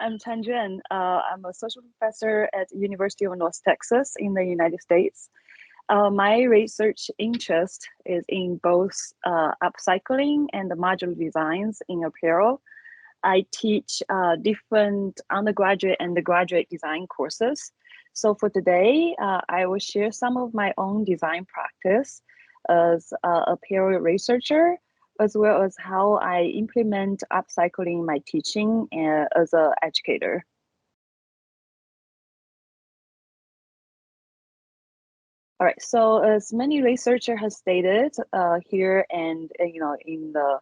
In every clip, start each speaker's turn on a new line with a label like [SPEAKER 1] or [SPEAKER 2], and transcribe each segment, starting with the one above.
[SPEAKER 1] I'm Chanjuan. I'm a social professor at University of North Texas in the United States. My research interest is in both upcycling and modular designs in apparel. I teach different undergraduate and graduate design courses. So for today, I will share some of my own design practice as an apparel researcher, as well as how I implement upcycling in my teaching as an educator. All right, so as many researcher has stated here and in the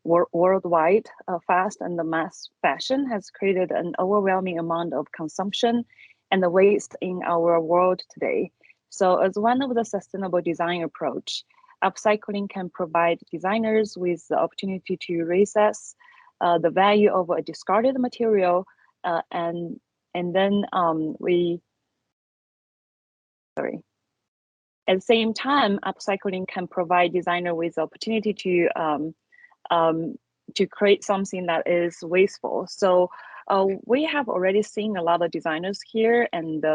[SPEAKER 1] worldwide, fast and the mass fashion has created an overwhelming amount of consumption and the waste in our world today. So as one of the sustainable design approach, upcycling can provide designers with the opportunity to reassess the value of a discarded material and then sorry. At the same time, upcycling can provide designer with the opportunity to create something that is wasteful. So we have already seen a lot of designers here and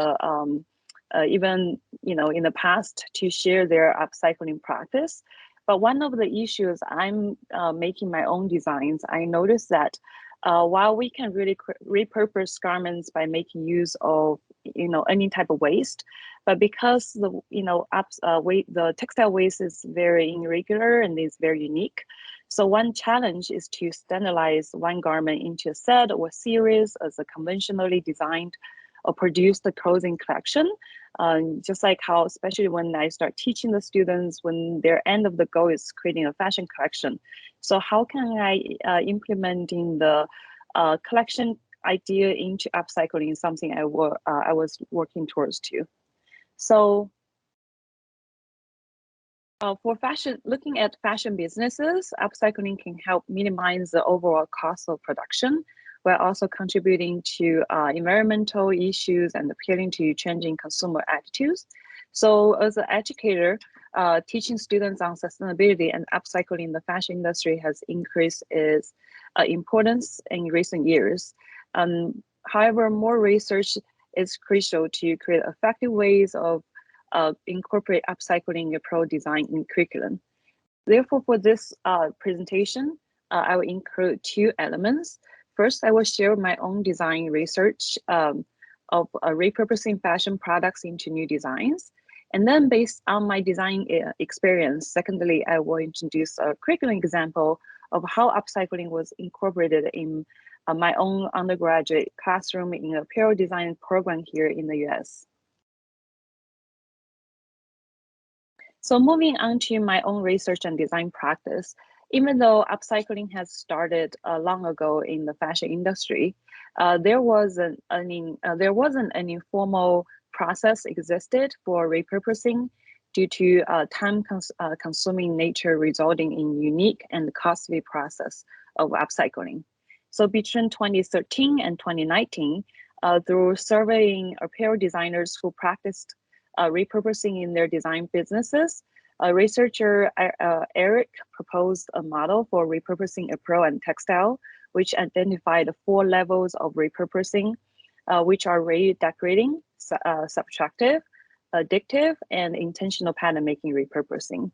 [SPEAKER 1] even in the past to share their upcycling practice. But one of the issues I'm making my own designs, I noticed that while we can really repurpose garments by making use of any type of waste, but because the textile waste is very irregular and is very unique, so one challenge is to standardize one garment into a set or series as a conventionally designed or produced clothing collection. Just like how, especially when I start teaching the students, when their end of the goal is creating a fashion collection. So how can I implementing the collection idea into upcycling, something I was working towards too. So for fashion, looking at fashion businesses, upcycling can help minimize the overall cost of production, while also contributing to environmental issues and appealing to changing consumer attitudes. So as an educator, teaching students on sustainability and upcycling in the fashion industry has increased its importance in recent years. However, more research is crucial to create effective ways of incorporate upcycling in pro design in curriculum. Therefore, for this presentation, I will include two elements. First, I will share my own design research of repurposing fashion products into new designs. And then based on my design experience, secondly, I will introduce a curriculum example of how upcycling was incorporated in my own undergraduate classroom in apparel design program here in the US. So moving on to my own research and design practice, even though upcycling has started long ago in the fashion industry, there wasn't an informal process existed for repurposing due to time-consuming nature resulting in unique and costly process of upcycling. So between 2013 and 2019, through surveying apparel designers who practiced repurposing in their design businesses, researcher Eric proposed a model for repurposing apparel and textile, which identified 4 levels of repurposing, which are redecorating, subtractive, addictive, and intentional pattern making repurposing.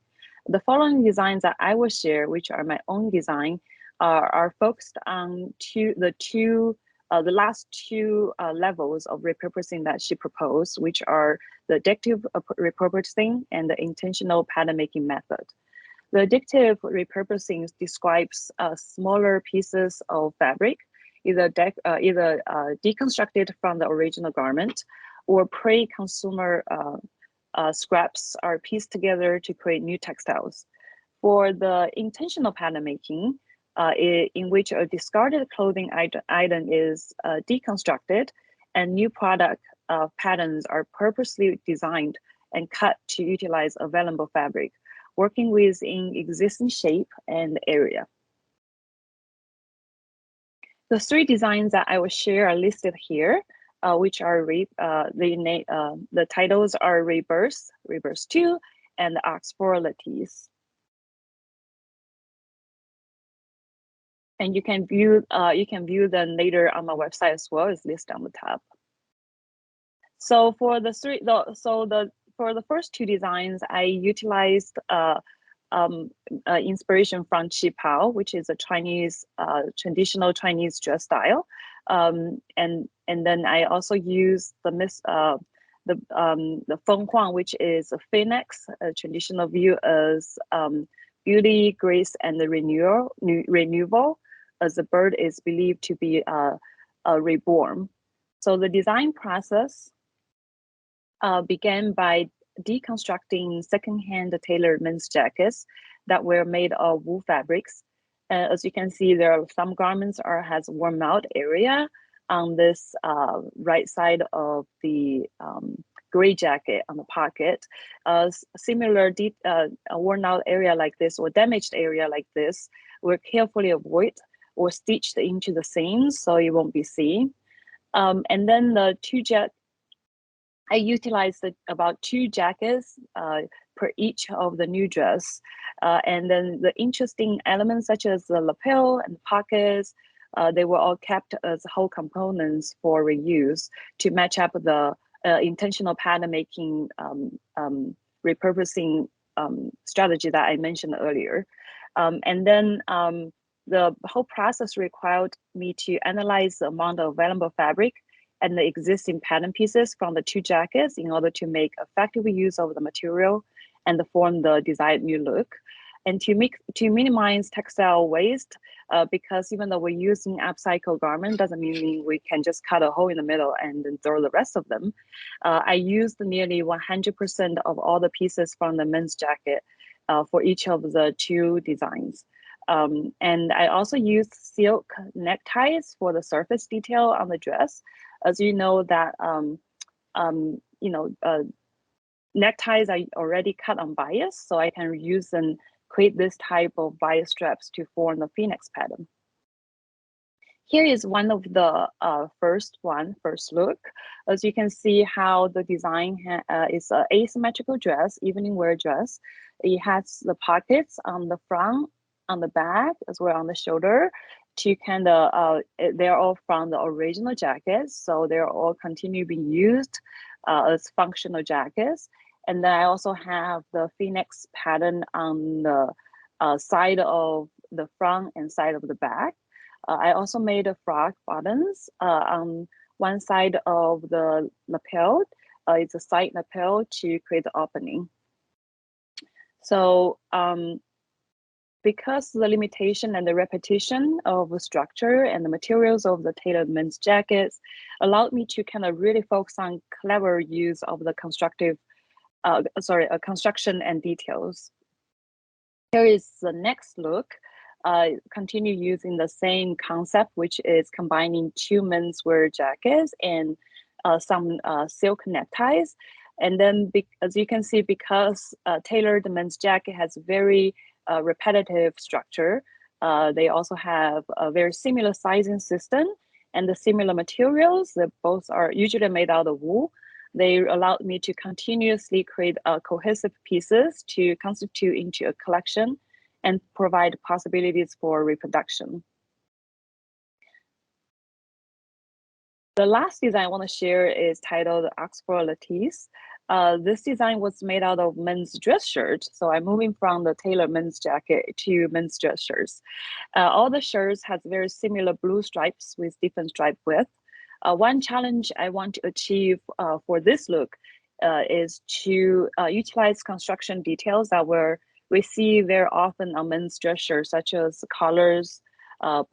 [SPEAKER 1] The following designs that I will share, which are my own design, are focused on the last two levels of repurposing that she proposed, which are the addictive repurposing and the intentional pattern making method. The addictive repurposing describes smaller pieces of fabric, either deconstructed from the original garment or pre-consumer scraps are pieced together to create new textiles. For the intentional pattern making, in which a discarded clothing item is deconstructed and new product patterns are purposely designed and cut to utilize available fabric, working within existing shape and area. The 3 designs that I will share are listed here, which are the titles are Rebirth, Rebirth 2, and Oxford Lattice. And you can view them later on my website as well. It's listed on the tab. So for the first two designs, I utilized inspiration from qipao, which is a Chinese traditional Chinese dress style, and then I also used the fenghuang, which is a phoenix, a traditional view as beauty, grace, and the renewal, as the bird is believed to be reborn. So the design process began by deconstructing secondhand tailored men's jackets that were made of wool fabrics. As you can see, there are some garments has worn out area on this right side of the gray jacket on the pocket. Similar worn out area like this or damaged area like this were carefully avoided or stitched into the seams so it won't be seen. And then the I utilized about 2 jackets per each of the new dress. And then the interesting elements such as the lapel and pockets, they were all kept as whole components for reuse to match up the intentional pattern making repurposing strategy that I mentioned earlier. And then the whole process required me to analyze the amount of available fabric and the existing pattern pieces from the 2 jackets in order to make effective use of the material and to form the desired new look. And to minimize textile waste, because even though we're using upcycled garment, doesn't mean we can just cut a hole in the middle and then throw the rest of them. I used nearly 100% of all the pieces from the men's jacket for each of the 2 designs. And I also used silk neckties for the surface detail on the dress. As you know that, neckties are already cut on bias, so I can use and create this type of bias straps to form the phoenix pattern. Here is one of the first look. As you can see how the design is an asymmetrical dress, evening wear dress. It has the pockets on the front, on the back, as well on the shoulder, to kind of, they're all from the original jackets, so they're all continue being used as functional jackets. And then I also have the phoenix pattern on the side of the front and side of the back. I also made a frock buttons on one side of the lapel. It's a side lapel to create the opening. So because the limitation and the repetition of the structure and the materials of the tailored men's jackets allowed me to kind of really focus on clever use of the construction and details. Here is the next look. Continue using the same concept, which is combining 2 menswear jackets and some silk neckties. And then, as you can see, because tailored men's jacket has very repetitive structure, they also have a very similar sizing system and the similar materials that both are usually made out of wool. They allowed me to continuously create cohesive pieces to constitute into a collection and provide possibilities for reproduction. The last design I want to share is titled Oxford Lattice. This design was made out of men's dress shirts. So I'm moving from the tailored men's jacket to men's dress shirts. All the shirts has very similar blue stripes with different stripe width. One challenge I want to achieve for this look is to utilize construction details that we see very often on men's dress shirts, such as collars,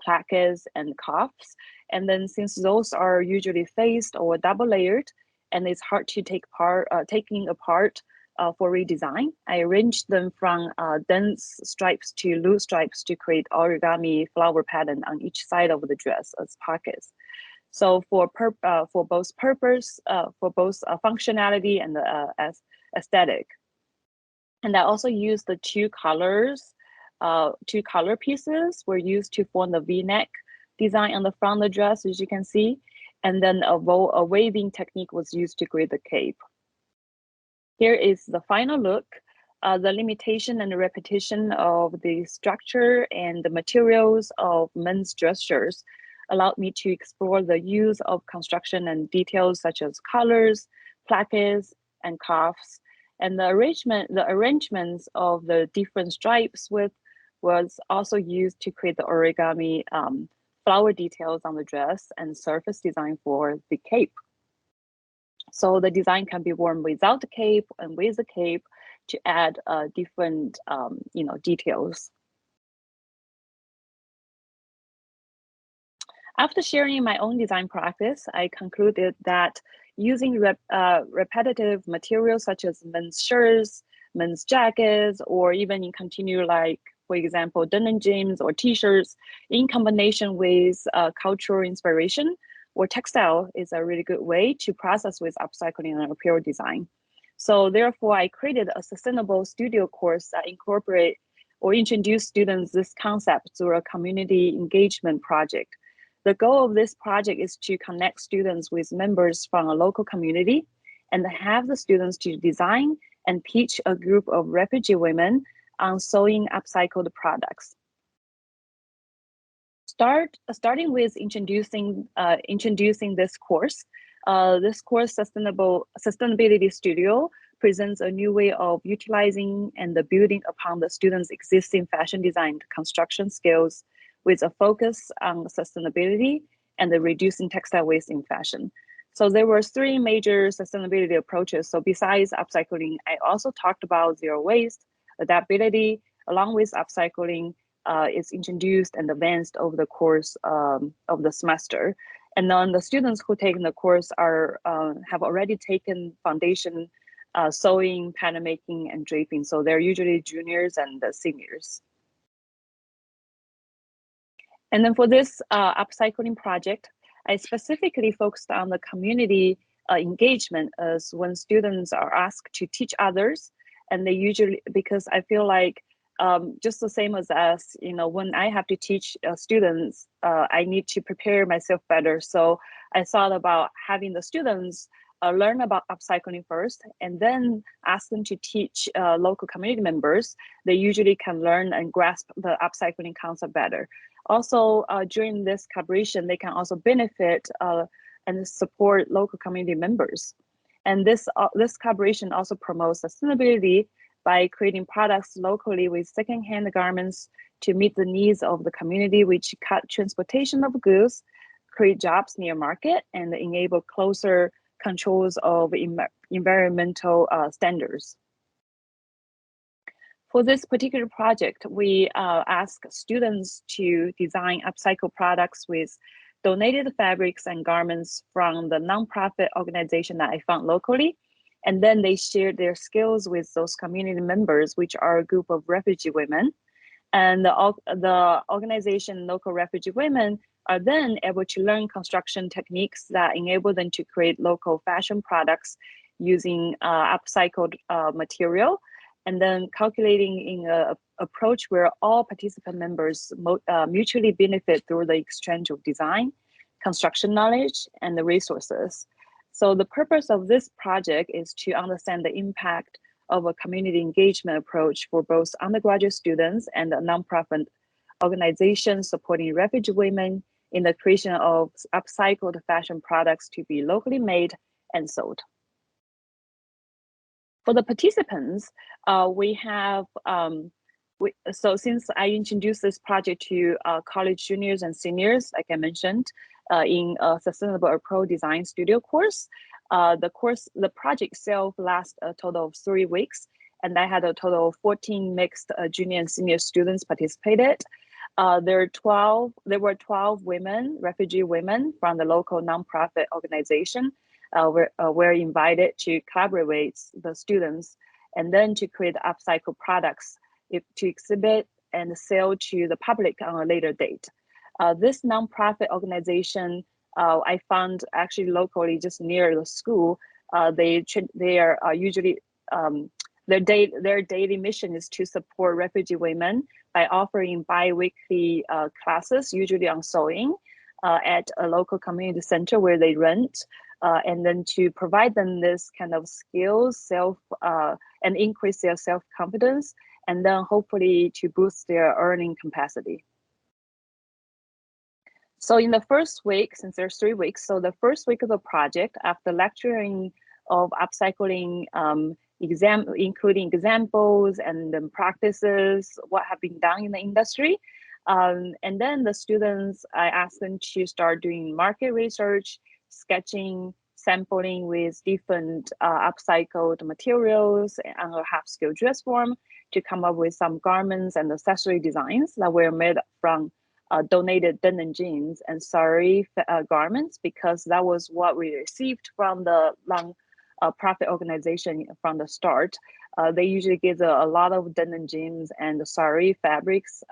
[SPEAKER 1] plackets, and cuffs. And then since those are usually faced or double layered, and it's hard to taking apart for redesign, I arranged them from dense stripes to loose stripes to create origami flower pattern on each side of the dress as pockets. So for both purpose, for both functionality and aesthetic. And I also used the 2 colors, 2 color pieces were used to form the V-neck design on the front of the dress, as you can see. And then a waving technique was used to create the cape. Here is the final look. the limitation and the repetition of the structure and the materials of men's dress shirts allowed me to explore the use of construction and details such as colors, plackets, and cuffs. And the arrangements of the different stripes was also used to create the origami flower details on the dress and surface design for the cape. So the design can be worn without the cape and with the cape to add different details. After sharing my own design practice, I concluded that using repetitive materials such as men's shirts, men's jackets, or even in continue like, for example, denim jeans or t-shirts in combination with cultural inspiration or textile is a really good way to process with upcycling and apparel design. So therefore, I created a sustainable studio course that incorporate or introduce students this concept through a community engagement project. The goal of this project is to connect students with members from a local community and have the students to design and teach a group of refugee women on sewing upcycled products. Starting with introducing this course. This course, Sustainability Studio, presents a new way of utilizing and building upon the students' existing fashion design construction skills with a focus on sustainability and the reducing textile waste in fashion. So there were three major sustainability approaches. So besides upcycling, I also talked about zero waste, adaptability, along with upcycling is introduced and advanced over the course of the semester. And then the students who take the course have already taken foundation sewing, pattern making, and draping. So they're usually juniors and seniors. And then for this upcycling project, I specifically focused on the community engagement as when students are asked to teach others, and they usually, because I feel like just the same as us, when I have to teach students, I need to prepare myself better. So I thought about having the students learn about upcycling first, and then ask them to teach local community members. They usually can learn and grasp the upcycling concept better. Also, during this collaboration, they can also benefit and support local community members. And this collaboration also promotes sustainability by creating products locally with secondhand garments to meet the needs of the community, which cut transportation of goods, create jobs near market, and enable closer controls of environmental standards. For this particular project, we ask students to design upcycle products with donated fabrics and garments from the nonprofit organization that I found locally. And then they shared their skills with those community members, which are a group of refugee women. And the organization, local refugee women, are then able to learn construction techniques that enable them to create local fashion products using upcycled material, and then calculating in an approach where all participant members mutually benefit through the exchange of design, construction knowledge, and the resources. So the purpose of this project is to understand the impact of a community engagement approach for both undergraduate students and a nonprofit organization supporting refugee women in the creation of upcycled fashion products to be locally made and sold. For the participants, we have, so since I introduced this project to college juniors and seniors, like I mentioned, in a Sustainable Apparel Design Studio course, the project itself lasts a total of 3 weeks, and I had a total of 14 mixed junior and senior students participated. There were 12 women, refugee women from the local nonprofit organization were invited to collaborate with the students and then to create upcycled products to exhibit and sell to the public on a later date. This nonprofit organization I found actually locally just near the school. They are usually their daily mission is to support refugee women by offering bi-weekly classes, usually on sewing, at a local community center where they rent, and then to provide them this kind of skills, and increase their self-confidence, and then hopefully to boost their earning capacity. So in the first week, since there's 3 weeks, so the first week of the project, after lecturing of upcycling, including examples and then practices, what have been done in the industry. And then the students, I asked them to start doing market research, sketching, sampling with different upcycled materials on a half-scale dress form to come up with some garments and accessory designs that were made from donated denim jeans and sari garments, because that was what we received from the profit organization from the start. They usually give a lot of denim jeans and the sari fabrics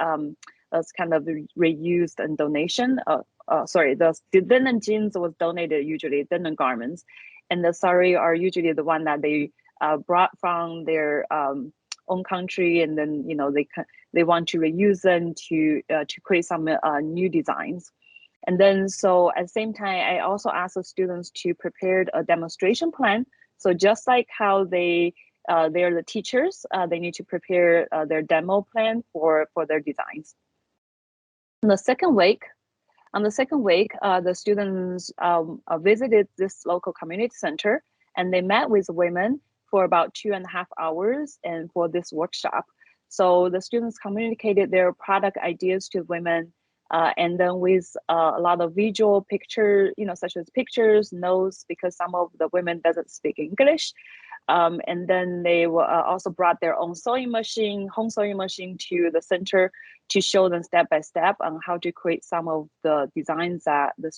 [SPEAKER 1] as kind of reused and donation. The denim jeans was donated, usually denim garments, and the sari are usually the one that they brought from their own country, and then they want to reuse them to create some new designs. And then so at the same time, I also asked the students to prepare a demonstration plan. So just like how they're the teachers, they need to prepare their demo plan for their designs. On the second week, the students visited this local community center, and they met with women for about 2.5 hours and for this workshop. So the students communicated their product ideas to women, and then with a lot of visual picture, such as pictures, notes, because some of the women doesn't speak English. And then they also brought their own home sewing machine to the center to show them step by step on how to create some of the designs that the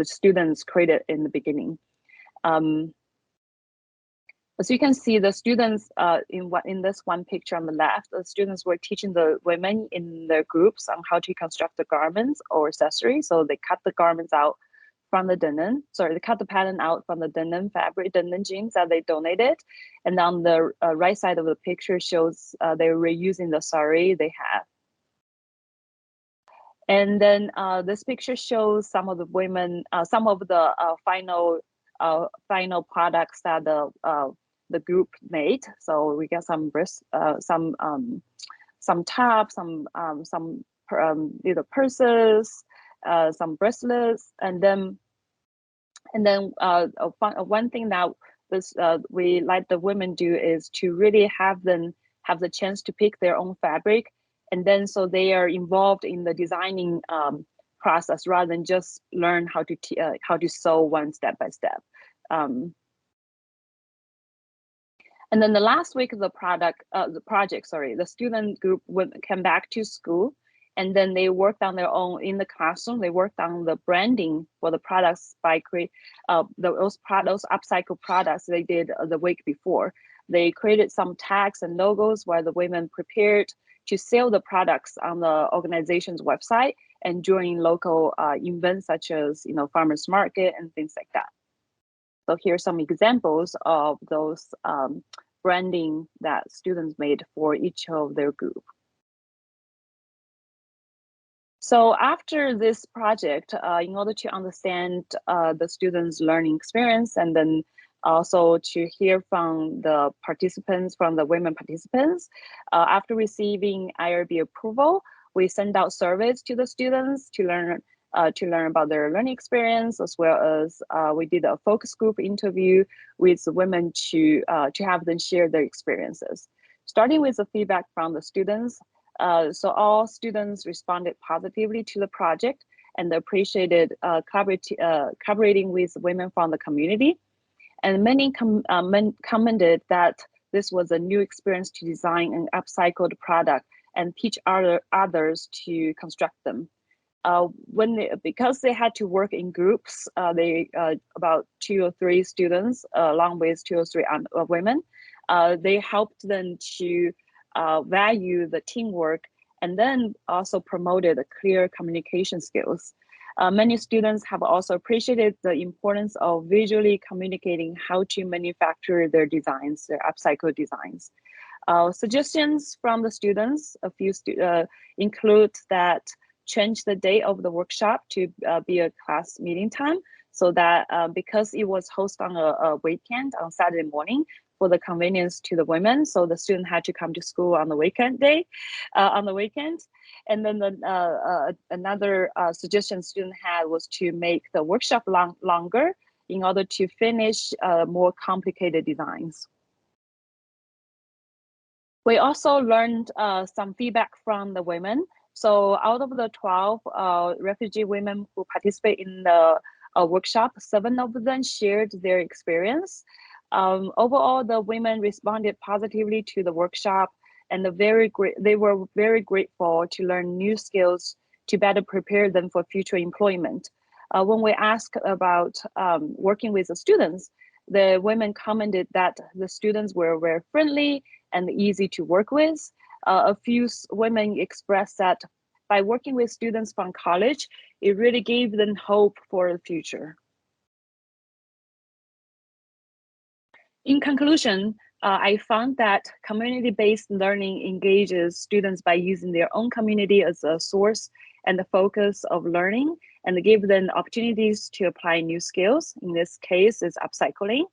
[SPEAKER 1] students created in the beginning. As you can see, the students in this one picture on the left, the students were teaching the women in their groups on how to construct the garments or accessories. So they cut the garments out from the denim. They cut the pattern out from the denim fabric, denim jeans that they donated. And on the right side of the picture shows they're reusing the sari they have. And then this picture shows some of the women, some of the final products that the group made. So we got some some tops, some purses, some bracelets, and then one thing that we like the women do is to really have them have the chance to pick their own fabric, and then so they are involved in the designing process rather than just learn how to sew one step by step. And then the last week of the project, the student group came back to school, and then they worked on their own in the classroom. They worked on the branding for the products by create those upcycled products they did the week before. They created some tags and logos where the women prepared to sell the products on the organization's website and during local events such as farmers market and things like that. So here's some examples of those branding that students made for each of their group. So after this project, in order to understand the students' learning experience, and then also to hear from the participants, from the women participants, after receiving IRB approval, we send out surveys to the students to learn about their learning experience, as well as we did a focus group interview with women to have them share their experiences. Starting with the feedback from the students, so all students responded positively to the project and appreciated collaborating with women from the community. And many commented that this was a new experience to design an upcycled product and teach others to construct them. Because they had to work in groups, about 2 or 3 students, along with 2 or 3 women, they helped them to value the teamwork, and then also promoted clear communication skills. Many students have also appreciated the importance of visually communicating how to manufacture their designs, their upcycled designs. Suggestions from the students, a few include that change the date of the workshop to be a class meeting time, so that because it was hosted on a weekend on Saturday morning, for the convenience to the women. So the student had to come to school on the weekend day, on the weekend. And then another suggestion student had was to make the workshop longer in order to finish more complicated designs. We also learned some feedback from the women. So out of the 12 refugee women who participate in the workshop, 7 of them shared their experience. Overall, the women responded positively to the workshop, and they were very grateful to learn new skills to better prepare them for future employment. When we asked about working with the students, the women commented that the students were very friendly and easy to work with. A few women expressed that by working with students from college, it really gave them hope for the future. In conclusion, I found that community-based learning engages students by using their own community as a source and the focus of learning, and give them opportunities to apply new skills. In this case, is upcycling,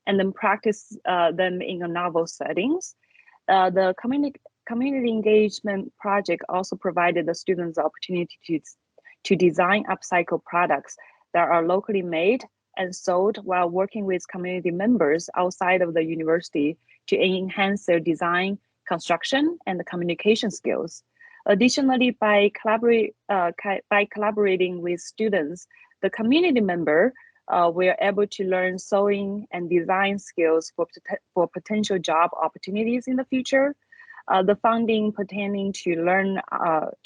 [SPEAKER 1] and then practice them in a novel settings. The community engagement project also provided the students the opportunity to design upcycle products that are locally made and sold while working with community members outside of the university to enhance their design, construction, and communication skills. Additionally, by collaborating with students, the community member were able to learn sewing and design skills for potential job opportunities in the future. The funding pertaining to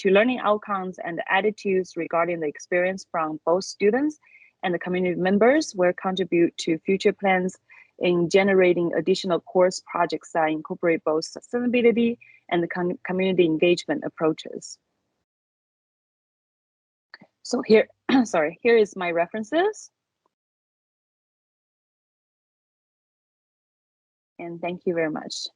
[SPEAKER 1] learning outcomes and attitudes regarding the experience from both students and the community members will contribute to future plans in generating additional course projects that incorporate both sustainability and the community engagement approaches. So here, sorry, here is my references. And thank you very much.